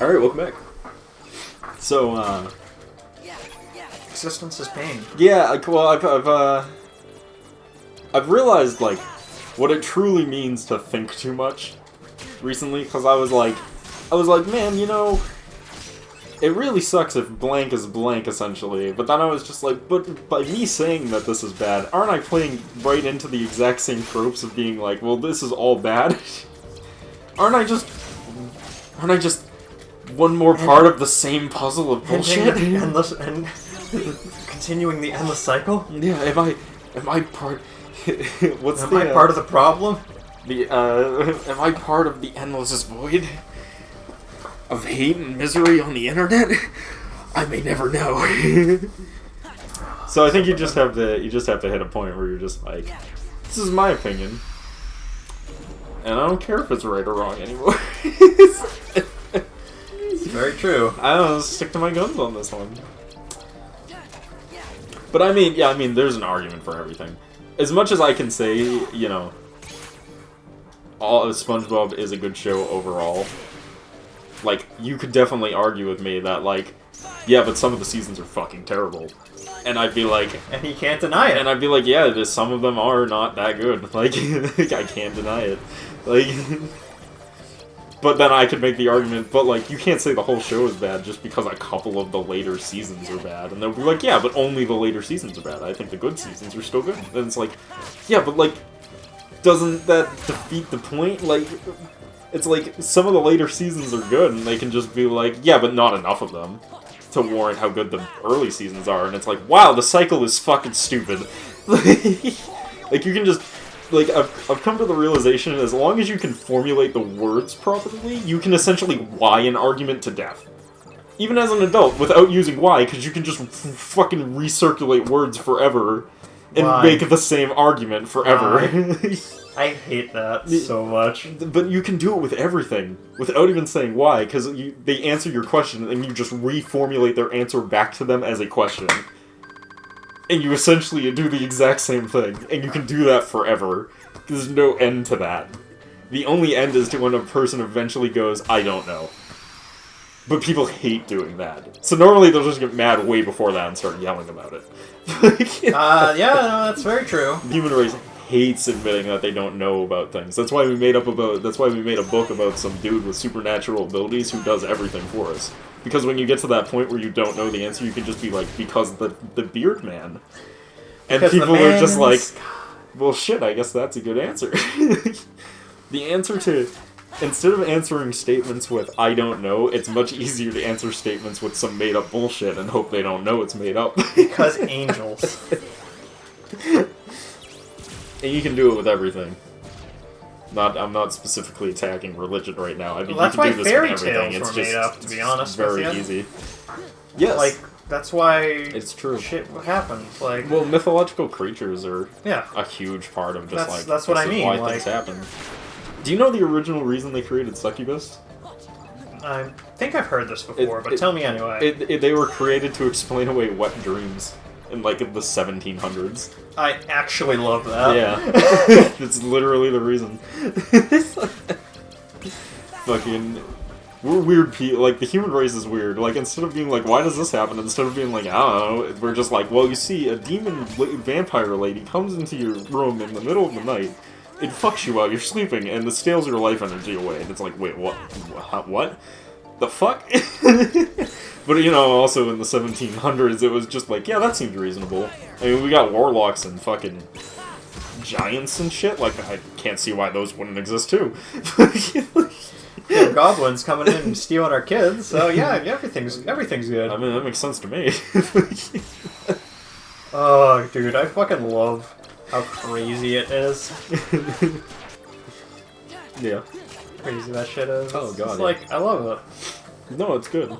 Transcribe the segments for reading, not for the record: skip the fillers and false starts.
Alright, welcome back. So, Existence is pain. yeah, well, I've realized, like, what it truly means to think too much recently, because I was like, man, you know, it really sucks if blank is blank, essentially, but then I was just like, but by me saying that this is bad, aren't I playing right into the exact same tropes of being like, well, this is all bad? Aren't I just one more part of the same puzzle of bullshit? And continuing the endless cycle? Yeah, am I part... Am I part of the problem? Am I part of the endless void of hate and misery on the internet? I may never know. So I think you just have to hit a point where you're just like, this is my opinion, and I don't care if it's right or wrong anymore. Very true. I don't stick to my guns on this one. But I mean, there's an argument for everything. As much as I can say, you know, all of SpongeBob is a good show overall, like, you could definitely argue with me that, like, yeah, but some of the seasons are fucking terrible. And I'd be like... And he can't deny it. And I'd be like, yeah, some of them are not that good. Like, I can't deny it. Like... But then I could make the argument, but, like, you can't say the whole show is bad just because a couple of the later seasons are bad. And they'll be like, yeah, but only the later seasons are bad. I think the good seasons are still good. And it's like, yeah, but, like, doesn't that defeat the point? Like, it's like, some of the later seasons are good, and they can just be like, yeah, but not enough of them to warrant how good the early seasons are. And it's like, wow, the cycle is fucking stupid. Like, you can just... Like, I've come to the realization, as long as you can formulate the words properly, you can essentially why an argument to death. Even as an adult, without using why, because you can just fucking recirculate words forever and make the same argument forever. I hate that so much. But you can do it with everything, without even saying why, because they answer your question, and you just reformulate their answer back to them as a question. And you essentially do the exact same thing, and you can do that forever. There's no end to that. The only end is to when a person eventually goes, I don't know. But people hate doing that. So normally they'll just get mad way before that and start yelling about it. Yeah, no, that's very true. The human race hates admitting that they don't know about things. That's why we made a book about some dude with supernatural abilities who does everything for us. Because when you get to that point where you don't know the answer, you can just be like, because the beard man. And because people are just like, well shit, I guess that's a good answer. The answer to, instead of answering statements with, I don't know, it's much easier to answer statements with some made up bullshit and hope they don't know it's made up. Because angels. And you can do it with everything. I'm not specifically attacking religion right now. I mean, well, that's you can why do this fairy with everything. tales It's were just made up, to be honest very with you. easy. Yes. Like, that's why it's true. Shit happens. Like, well, mythological creatures are yeah, a huge part of just that's what I mean. Why like, things happen. Do you know the original reason they created succubus? I think I've heard this before, but tell me anyway. They were created to explain away wet dreams in like the 1700s. I actually love that. Yeah, it's literally the reason. Fucking, we're weird people. Like, the human race is weird. Like, instead of being like, why does this happen? Instead of being like, I don't know, we're just like, well, you see, a demon vampire lady comes into your room in the middle of the night. It fucks you while you're sleeping, and it steals your life energy away. And it's like, wait, what? What? The fuck? But, you know, also in the 1700s, it was just like, yeah, that seemed reasonable. I mean, we got warlocks and fucking giants and shit. Like, I can't see why those wouldn't exist, too. Yeah, goblins coming in and stealing our kids, so yeah, everything's good. I mean, that makes sense to me. Oh, dude, I fucking love how crazy it is. Yeah. Crazy that shit is. Oh, God, It's like, I love it. No, it's good.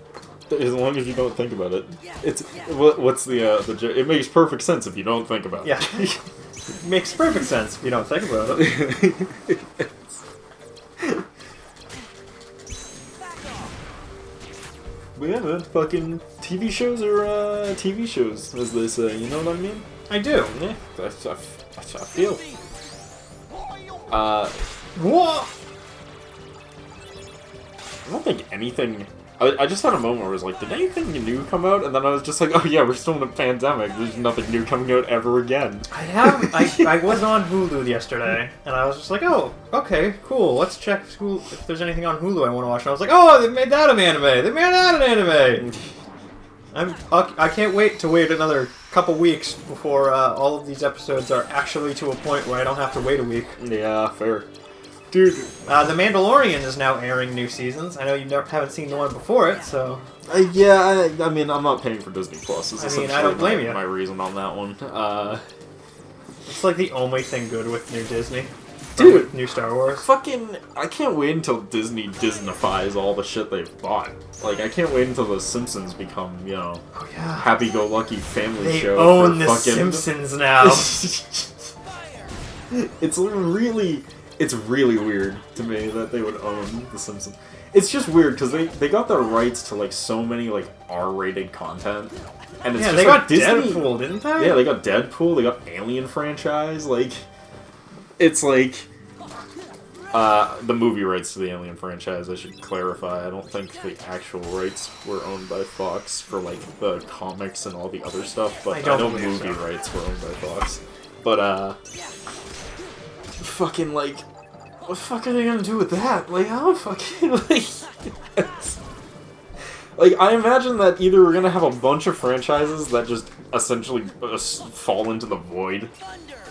As long as you don't think about it. It's what's the it makes perfect sense if you don't think about it. Yeah. It makes perfect sense if you don't think about it. But yeah, man, fucking TV shows are TV shows, as they say. You know what I mean? I do. Yeah, I feel. What? I don't think anything I just had a moment where I was like, did anything new come out? And then I was just like, oh yeah, we're still in a pandemic. There's nothing new coming out ever again. I was on Hulu yesterday, and I was just like, oh, okay, cool. Let's check if there's anything on Hulu I want to watch. And I was like, oh, they made that an anime. They made that an anime. I can't wait to wait another couple weeks before all of these episodes are actually to a point where I don't have to wait a week. Yeah, fair. Dude. The Mandalorian is now airing new seasons. I know you haven't seen the one before it, so... Yeah, I mean, I'm not paying for Disney Plus. I mean, I don't blame you. My reason on that one. It's like the only thing good with new Disney. Dude. With new Star Wars. Fucking... I can't wait until Disney Disneyfies all the shit they've bought. Like, I can't wait until The Simpsons become, you know... Oh, yeah. Happy-go-lucky family show. They own The fucking... Simpsons now. It's really weird to me that they would own The Simpsons. It's just weird because they got the rights to like so many like R-rated content, and it's yeah, just, they got Disney, Deadpool, didn't they? Yeah, they got Deadpool. They got Alien franchise. Like, it's like the movie rights to the Alien franchise. I should clarify. I don't think the actual rights were owned by Fox for like the comics and all the other stuff, but I know movie rights were owned by Fox. But fucking like. What the fuck are they gonna do with that? Like, how fucking, like... like, I imagine that either we're gonna have a bunch of franchises that just essentially fall into the void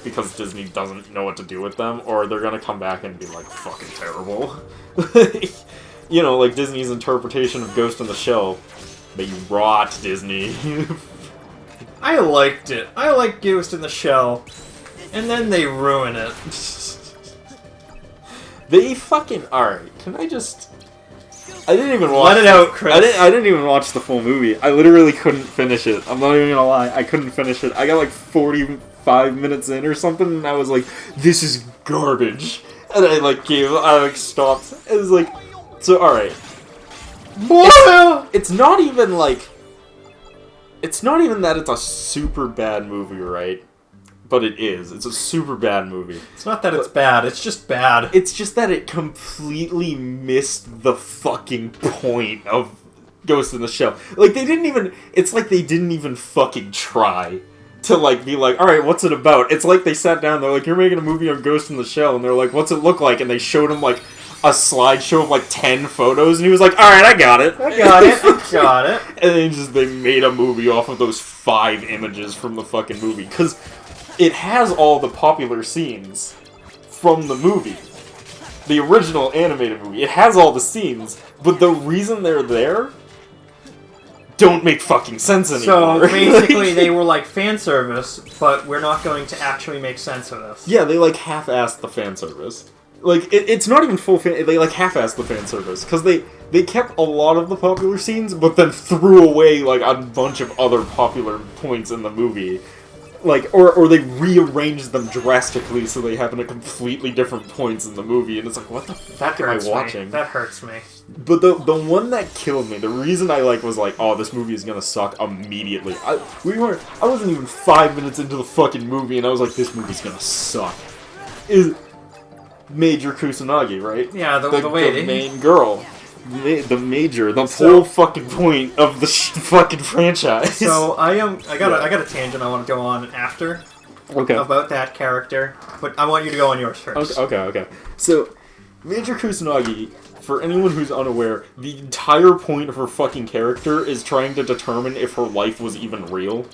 because Disney doesn't know what to do with them, or they're gonna come back and be, like, fucking terrible. You know, like Disney's interpretation of Ghost in the Shell. But you rot, Disney. I liked it. I liked Ghost in the Shell. And then they ruin it. They fucking... Alright, can I just... I didn't even watch... Let it out, Chris. I didn't even watch the full movie. I literally couldn't finish it. I'm not even gonna lie. I couldn't finish it. I got like 45 minutes in or something, and I was like, this is garbage. And I like stopped. It was like... So, alright. It's not even like... It's not even that it's a super bad movie, right? But it is. It's a super bad movie. It's not that it's bad, it's just bad. It's just that it completely missed the fucking point of Ghost in the Shell. Like, they didn't even... It's like they didn't even fucking try to, like, be like, alright, what's it about? It's like they sat down, they're like, you're making a movie on Ghost in the Shell, and they're like, what's it look like? And they showed him, like, a slideshow of, like, 10 photos, and he was like, alright, I got it. I got it. And then they made a movie off of those 5 images from the fucking movie. Because... it has all the popular scenes from the movie. The original animated movie. It has all the scenes, but the reason they're there don't make fucking sense anymore. So, basically, they were like, fan service, but we're not going to actually make sense of this. Yeah, they, like, half-assed the fan service. Like, it's not even full fan... They, like, half-assed the fan service. Because they kept a lot of the popular scenes, but then threw away, like, a bunch of other popular points in the movie. Like, or they rearranged them drastically so they happen at completely different points in the movie, and it's like, what the fuck am I watching? That hurts me. But the one that killed me, the reason I was like, oh, this movie is gonna suck immediately. I wasn't even 5 minutes into the fucking movie, and I was like, this movie's gonna suck. Is Major Kusanagi, right? Yeah, the lady. The main girl. The major, the whole fucking point of the fucking franchise. So I got a tangent I want to go on after. Okay. About that character, but I want you to go on yours first. Okay. So, Major Kusanagi, for anyone who's unaware, the entire point of her fucking character is trying to determine if her life was even real.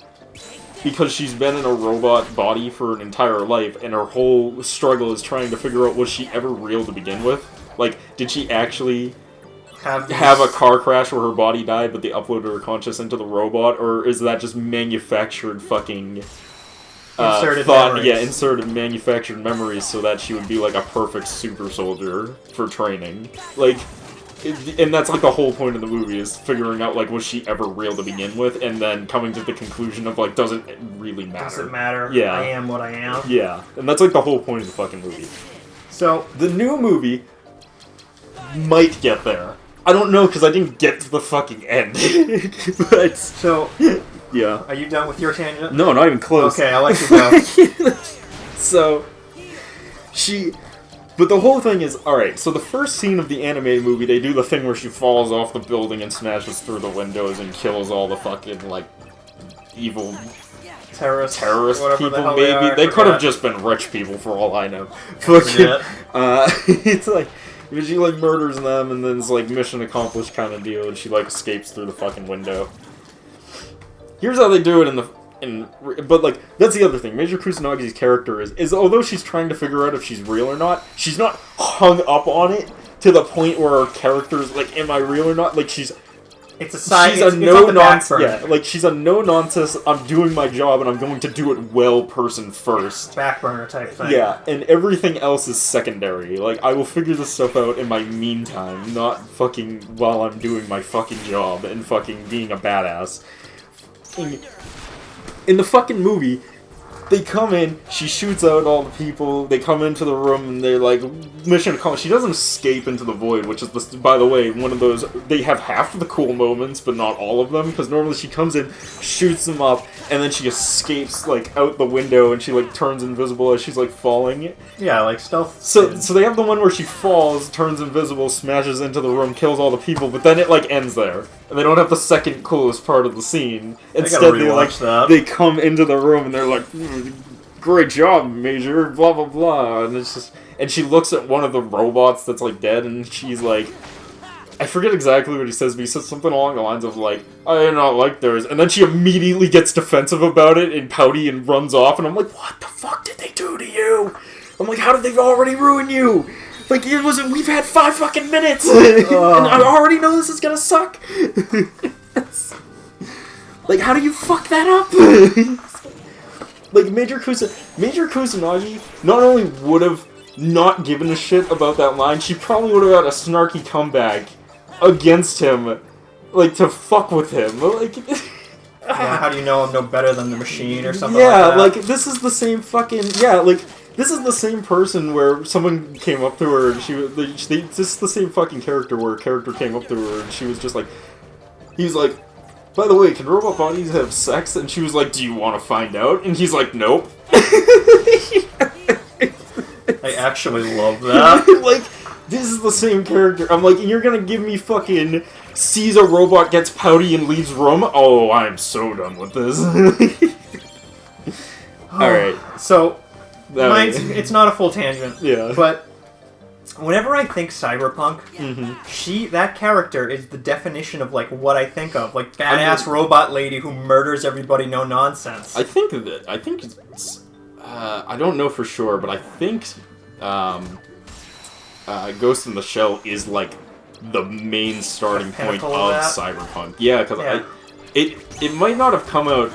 Because she's been in a robot body for an entire life, and her whole struggle is trying to figure out, was she ever real to begin with? Like, did she actually... have a car crash where her body died, but they uploaded her conscious into the robot, or is that just manufactured fucking inserted memories? Yeah, inserted manufactured memories so that she would be like a perfect super soldier for training. Like, and that's like the whole point of the movie is figuring out like was she ever real to begin with, and then coming to the conclusion of like doesn't it really matter? Does it matter? Yeah, I am what I am. Yeah, and that's like the whole point of the fucking movie. So the new movie might get there. I don't know, because I didn't get to the fucking end. But, so, yeah. Are you done with your tangent? No, not even close. Okay, I'll let you go. So, she But the whole thing is, alright, so the first scene of the animated movie, they do the thing where she falls off the building and smashes through the windows and kills all the fucking, like, evil terrorist people, the maybe. They could have just been rich people, for all I know. Fucking, it's like, she, like, murders them, and then it's, like, mission accomplished kind of deal, and she, like, escapes through the fucking window. Here's how they do it but, like, that's the other thing. Major Kusanagi's character is although she's trying to figure out if she's real or not, she's not hung up on it to the point where her character's, like, am I real or not? Like, she's a side, she's a no-nonsense, yeah, like, she's a no-nonsense, I'm doing my job and I'm going to do it well person first. Back burner type thing. Yeah, and everything else is secondary. Like, I will figure this stuff out in my meantime, not fucking while I'm doing my fucking job and fucking being a badass. In the fucking movie, they come in, she shoots out all the people, they come into the room, and they're like, mission accomplished. She doesn't escape into the void, which is, by the way, one of those, they have half of the cool moments, but not all of them, because normally she comes in, shoots them up, and then she escapes, like, out the window, and she, like, turns invisible as she's, like, falling. Yeah, like stealth. So they have the one where she falls, turns invisible, smashes into the room, kills all the people, but then it, like, ends there. And they don't have the second coolest part of the scene. Instead, they come into the room, and they're like, great job, Major, blah, blah, blah. And it's just, and she looks at one of the robots that's, like, dead, and she's like, I forget exactly what he says, but he says something along the lines of, like, I do not like theirs. And then she immediately gets defensive about it and pouty and runs off, and I'm like, what the fuck did they do to you? I'm like, how did they already ruin you? Like, we've had 5 fucking minutes, and I already know this is gonna suck. Like, how do you fuck that up? Like, Major Kusanagi not only would have not given a shit about that line, she probably would have had a snarky comeback against him, like, to fuck with him. Like, yeah, how do you know I'm no better than the machine or something like that? Yeah, like, this is the same fucking, this is the same person where someone came up to her and this is the same fucking character where a character came up to her and she was just like, he's like, by the way, can robot bodies have sex? And she was like, do you want to find out? And he's like, nope. I actually love that. Like, this is the same character. I'm like, you're gonna give me fucking sees a robot, gets pouty, and leaves room? Oh, I'm so done with this. Alright. So, it's not a full tangent. Yeah. But whenever I think cyberpunk, that character is the definition of, like, what I think of. Like, badass robot lady who murders everybody, no nonsense. I think it's, I don't know for sure, but I think, Ghost in the Shell is, like, the main starting point of cyberpunk. Yeah, because it might not have come out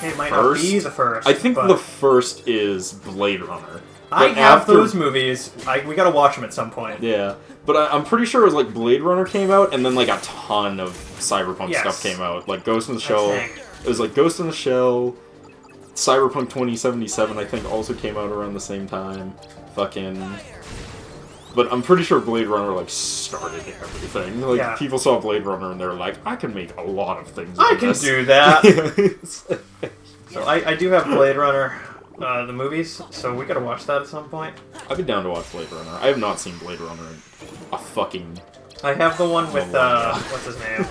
It might not be the first. I think the first is Blade Runner. I have those movies. We gotta watch them at some point. Yeah, but I'm pretty sure it was like Blade Runner came out, and then like a ton of cyberpunk stuff came out. Like Ghost in the Shell. It was like Ghost in the Shell. Cyberpunk 2077, I think, also came out around the same time. But I'm pretty sure Blade Runner, like, started everything. Like, people saw Blade Runner and they're like, I can make a lot of things I can do that! So I do have Blade Runner, the movies, so we gotta watch that at some point. I'd be down to watch Blade Runner. I have not seen Blade Runner in a fucking... I have the one with, what's his name?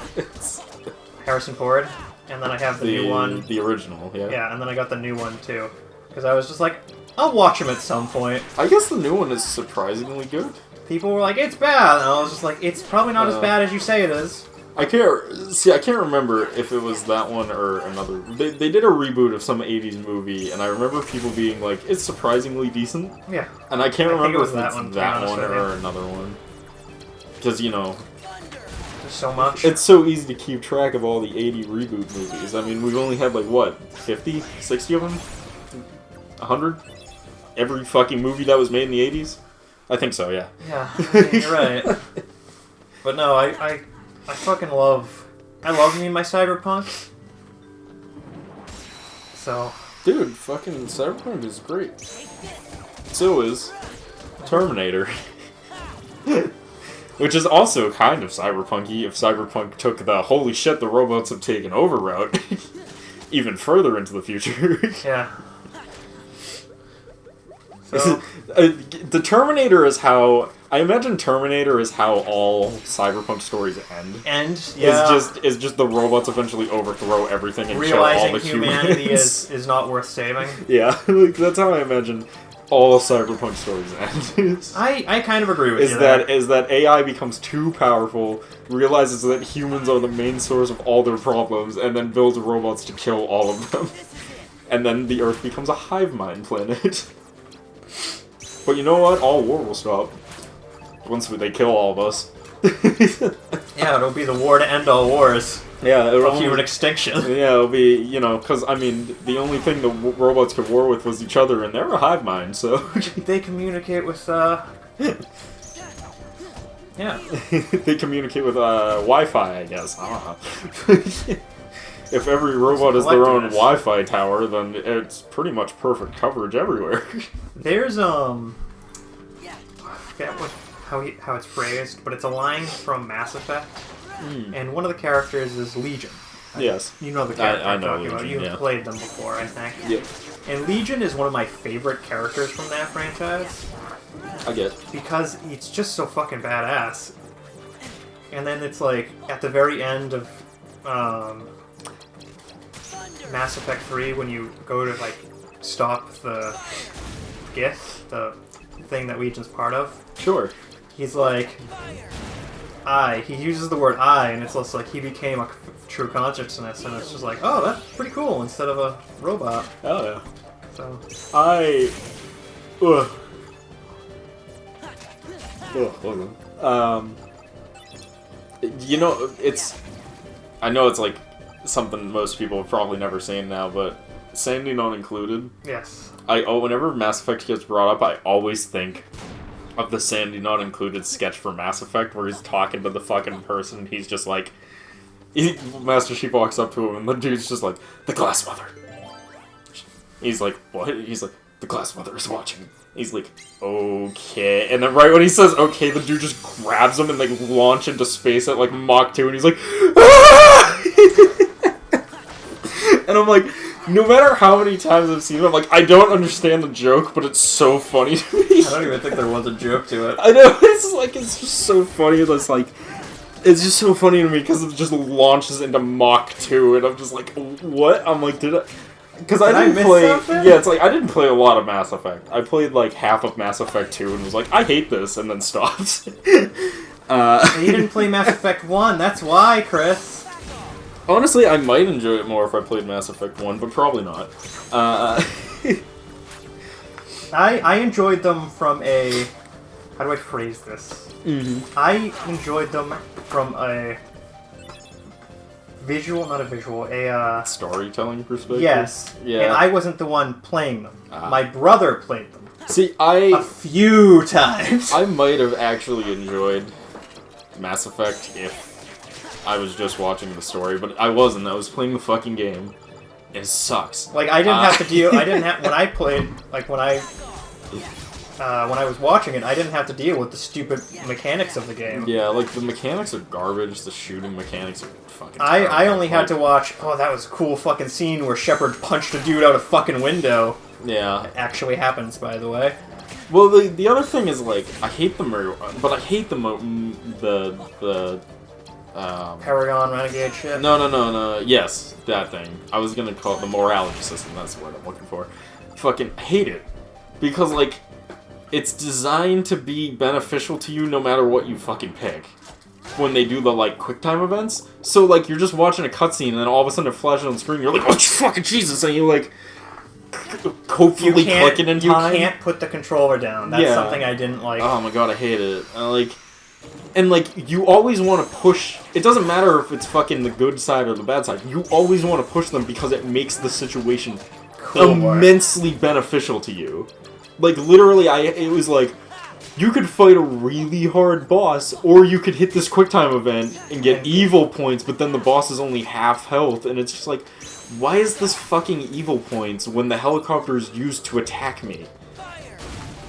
Harrison Ford. And then I have the new one. The original, yeah. Yeah, and then I got the new one, too. Because I was just like, I'll watch him at some point. I guess the new one is surprisingly good. People were like, it's bad! And I was just like, it's probably not as bad as you say it is. I can't remember if it was that one or another. They did a reboot of some 80s movie, and I remember people being like, it's surprisingly decent. Yeah. And I can't remember if it's that one or another one. Because, you know... so much. It's so easy to keep track of all the 80 reboot movies. I mean, we've only had, like, what, 50? 60 of them? 100? Every fucking movie that was made in the 80s? I think so, yeah. Yeah, I mean, you're right. But no, I fucking love... I love me my cyberpunk. So... Dude, fucking cyberpunk is great. So is Terminator. Which is also kind of cyberpunky if cyberpunk took the holy shit the robots have taken over route even further into the future. Yeah. So The Terminator is how... I imagine Terminator is how all cyberpunk stories end. yeah, Is just the robots eventually overthrow everything and realizing kill all the humanity humans. is not worth saving. Yeah, like, that's how I imagine all cyberpunk stories end. I kind of agree with you Is that AI becomes too powerful, realizes that humans are the main source of all their problems, and then builds robots to kill all of them. And then the Earth becomes a hive mind planet. But you know what? All war will stop. Once they kill all of us. Yeah, it'll be the war to end all wars. Yeah, Of human extinction. Yeah, it'll be, you know, because, I mean, the only thing the robots could war with was each other, and they're a hive mind, so... They communicate with, yeah. They communicate with, Wi-Fi, I guess. I don't know. If every robot is their own Wi-Fi tower, then it's pretty much perfect coverage everywhere. There's, I forget how it's phrased, but it's a line from Mass Effect, and one of the characters is Legion. Yes. You know the character I I'm know talking Legion, about. You've yeah. played them before, I think. Yep. And Legion is one of my favorite characters from that franchise, I get. because it's just so fucking badass. And then it's like, at the very end of Mass Effect 3, when you go to, like, stop the Gith, the thing that Legion's part of, Sure. he's like, he uses the word I, and it's just like he became a true consciousness, and it's just like, oh, that's pretty cool, instead of a robot. Oh, yeah. So, Ugh. You know, I know it's like something most people have probably never seen now, but Sandy Not Included. yes. Whenever Mass Effect gets brought up, I always think of the Sandy Not Included sketch for Mass Effect, where he's talking to the fucking person. He's just like, Master Chief walks up to him, and the dude's just like, the Glass Mother. He's like, what? He's like, the Glass Mother is watching. He's like, okay. And then right when he says okay, the dude just grabs him and like launch into space at like Mach 2, and he's like, ah! And I'm like, no matter how many times I've seen it, I'm like, I don't understand the joke, but it's so funny to me. I don't even think there was a joke to it. I know, it's just so funny. It's like, it's just so funny to me because it just launches into Mach 2, and I'm just like, what? I'm like, because I didn't play. Something? Yeah, it's like I didn't play a lot of Mass Effect. I played like half of Mass Effect 2 and was like, I hate this, and then stopped. You didn't play Mass Effect 1, that's why, Chris. Honestly, I might enjoy it more if I played Mass Effect 1, but probably not. I enjoyed them from a... How do I phrase this? Mm-hmm. I enjoyed them from a... not a visual, a... Storytelling perspective? Yes. Yeah. And I wasn't the one playing them. My brother played them. See, A few times. I might have actually enjoyed Mass Effect if I was just watching the story, but I wasn't. I was playing the fucking game. It sucks. Like, I didn't have to deal... I didn't have... When I played... Like, when I was watching it, I didn't have to deal with the stupid mechanics of the game. Yeah, like, the mechanics are garbage. The shooting mechanics are fucking I only had to watch... Oh, that was a cool fucking scene where Shepard punched a dude out a fucking window. Yeah. It actually happens, by the way. Well, the other thing is, like, I hate the but I hate the Paragon Renegade shit. No. Yes, that thing. I was gonna call it the morality system. That's the word I'm looking for. Fucking hate it. Because, like, it's designed to be beneficial to you no matter what you fucking pick. When they do the, like, QuickTime events. So, like, you're just watching a cutscene and then all of a sudden it flashes on the screen. You're like, oh, fucking Jesus! And you, like, hopefully click it in time. You can't put the controller down. That's something I didn't like. Oh my god, I hate it. And, like, you always want to push... It doesn't matter if it's fucking the good side or the bad side. You always want to push them because it makes the situation immensely beneficial to you. Like, literally, it was like, you could fight a really hard boss, or you could hit this QuickTime event and get evil points, but then the boss is only half health, and it's just like, why is this fucking evil points when the helicopter is used to attack me?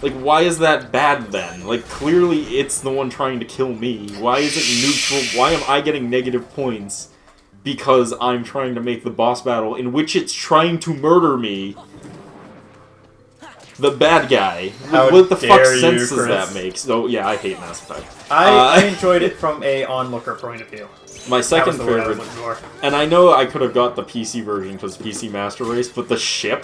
Like, why is that bad then? Like, clearly it's the one trying to kill me. Why is it neutral? Why am I getting negative points? Because I'm trying to make the boss battle in which it's trying to murder me The bad guy. How What the fuck dare you, sense does Chris. that make? So, yeah, I hate Mass Effect. I enjoyed it from a onlooker point of view. My That second was the word I was favorite, looking for. and I know I could have got the PC version because PC Master Race, but the ship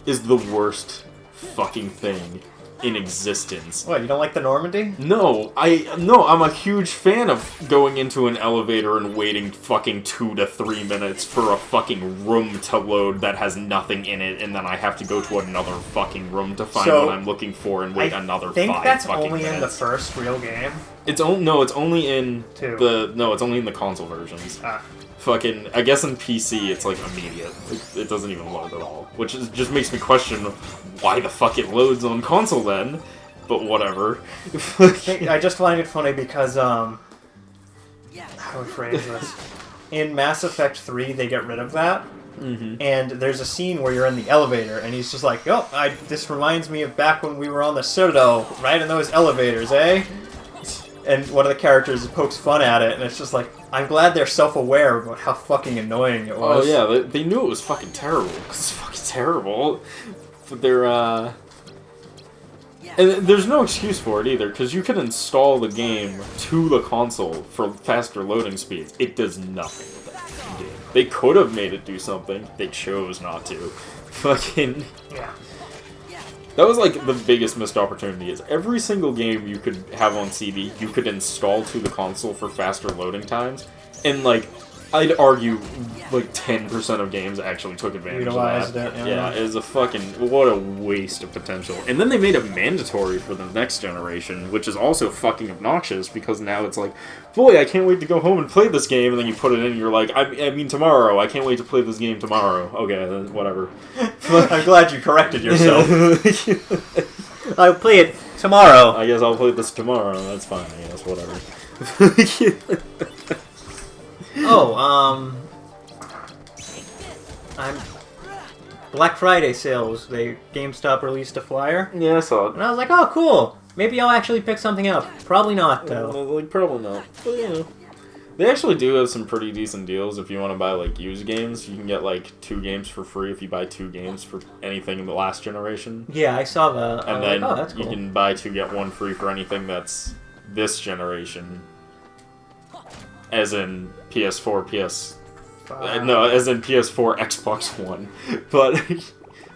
is the worst fucking thing in existence. What, you don't like the Normandy? No, I'm a huge fan of going into an elevator and waiting fucking 2 to 3 minutes for a fucking room to load that has nothing in it, and then I have to go to another fucking room to find what I'm looking for and wait another 5 fucking minutes. I think that's only in the first real game. It's only in it's only in the console versions. Fucking, I guess in PC it's like immediate. It doesn't even load at all, which just makes me question why the fuck it loads on console then. But whatever. I just find it funny because how do I phrase this? In Mass Effect 3, they get rid of that. And there's a scene where you're in the elevator, and he's just like, "Oh, this reminds me of back when we were on the Citadel, right in those elevators, eh?" And one of the characters pokes fun at it, and it's just like, I'm glad they're self-aware about how fucking annoying it was. Oh yeah, they knew it was fucking terrible, because it's fucking terrible. But they're, and there's no excuse for it either, because you can install the game to the console for faster loading speeds. It does nothing with that game. They could have made it do something, they chose not to. Fucking... Yeah. That was like the biggest missed opportunity, is every single game you could have on CD, you could install to the console for faster loading times, and like, I'd argue like 10% of games actually took advantage Utilized of that. it, yeah. Yeah, it was a fucking, what a waste of potential. And then they made it mandatory for the next generation, which is also fucking obnoxious, because now it's like, boy, I can't wait to go home and play this game, and then you put it in and you're like, I mean tomorrow, I can't wait to play this game tomorrow. Okay, whatever. I'm glad you corrected yourself. I'll play it tomorrow. I guess I'll play this tomorrow, that's fine, I guess, whatever. I'm Black Friday sales. GameStop released a flyer, Yeah, I saw it. and I was like, "Oh, cool. Maybe I'll actually pick something up." Probably not, though. Like, probably not. But, you know. They actually do have some pretty decent deals if you want to buy, like, used games. You can get, like, 2 games for free if you buy 2 games for anything in the last generation. Yeah, I saw the. And then like, oh, that's you cool. can buy 2, get 1 free for anything that's this generation. As in PS4, no, as in PS4, Xbox One. But,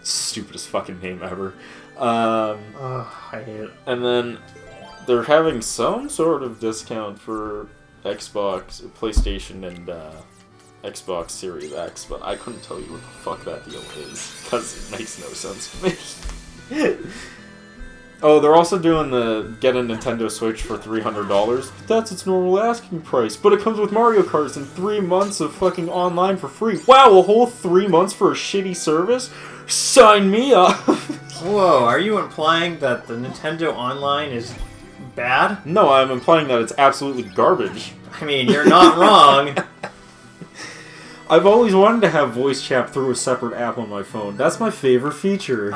stupidest fucking name ever. I hate it. And then they're having some sort of discount for Xbox, PlayStation, and Xbox Series X, but I couldn't tell you what the fuck that deal is, because it makes no sense to me. Oh, they're also doing the get a Nintendo Switch for $300, but that's its normal asking price. But it comes with Mario Kart and 3 months of fucking online for free. Wow, a whole 3 months for a shitty service? Sign me up! Whoa, are you implying that the Nintendo Online is bad? No, I'm implying that it's absolutely garbage. I mean, you're not wrong. I've always wanted to have voice chat through a separate app on my phone. That's my favorite feature.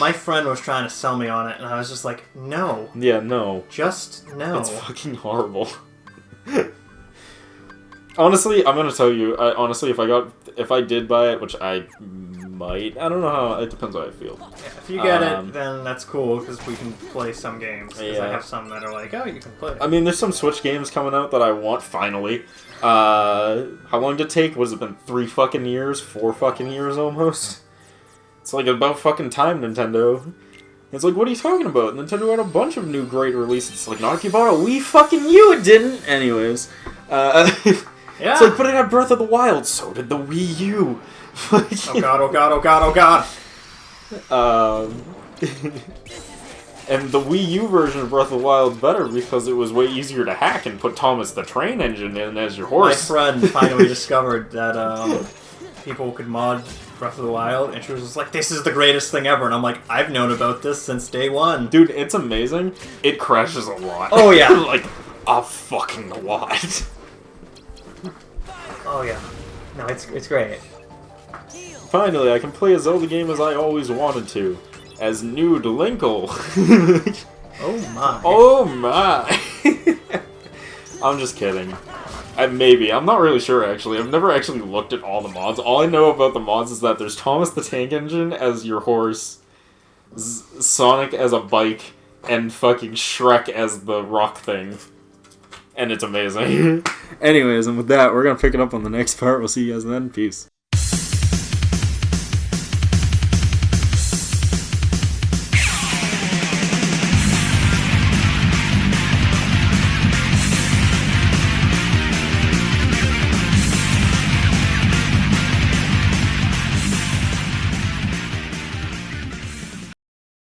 My friend was trying to sell me on it, and I was just like, no. Yeah, no. Just no. It's fucking horrible. Honestly, I'm gonna tell you, honestly, if I did buy it, which I might, I don't know how, it depends how I feel. Yeah, if you get it, then that's cool, because we can play some games. Because I have some that are like, oh, you can play it. I mean, there's some Switch games coming out that I want, finally. How long did it take? What has it been, 3 fucking years? 4 fucking years, almost? It's like about fucking time, Nintendo. It's like, what are you talking about? Nintendo had a bunch of new great releases. It's like, not if you bought a Wii fucking U, it didn't! Anyways. Yeah. It's like, but it had Breath of the Wild, so did the Wii U. Oh god, oh god, oh god, oh god! And the Wii U version of Breath of the Wild is better because it was way easier to hack and put Thomas the Train Engine in as your horse. My friend finally discovered that people could mod Breath of the Wild, and she was just like, this is the greatest thing ever. And I'm like, I've known about this since day one. Dude, it's amazing. It crashes a lot. Oh, yeah. Like, a fucking lot. Oh, yeah. No, it's great. Finally, I can play a Zelda game as I always wanted to. As Nude Linkle. Oh, my. Oh, my. I'm just kidding. Maybe. I'm not really sure, actually. I've never actually looked at all the mods. All I know about the mods is that there's Thomas the Tank Engine as your horse, Sonic as a bike, and fucking Shrek as the rock thing. And it's amazing. Anyways, and with that, we're gonna pick it up on the next part. We'll see you guys then. Peace.